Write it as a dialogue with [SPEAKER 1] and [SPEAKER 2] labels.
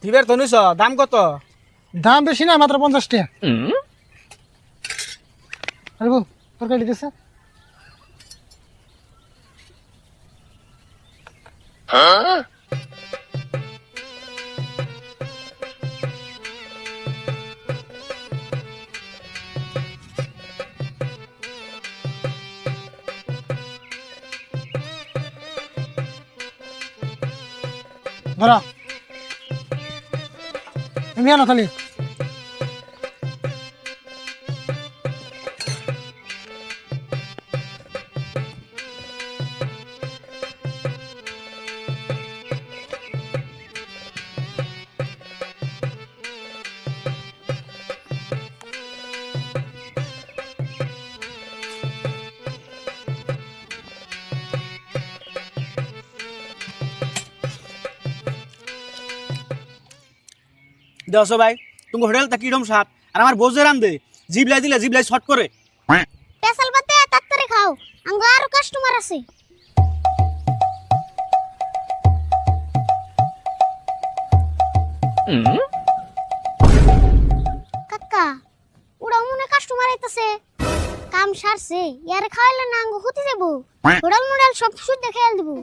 [SPEAKER 1] দিবের তো নিছ দাম কত?
[SPEAKER 2] দাম বেশি না, মাত্র 50 টাকা। আরে বউ তরকারি দিতেছে। ধরো তুমি আনো খালি।
[SPEAKER 1] দেওছো ভাই তুমি হোটেলটা কিরম স্বাদ আর আমার বোঝে রান দে জিবলাই দিলে জিবলাই শর্ট করে।
[SPEAKER 3] পেশাল বাতে তাড়াতাড়ি খাও, আঙ্গো আরো কাস্টমার আছে। কাকা ওরা মনে কাস্টমার আইতাছে, কাম সারছে ইয়ারে খাওয়াইলে না আঙ্গো হতে যাবো। হোটেল মোডেল সব সুদ দেখে দেবো।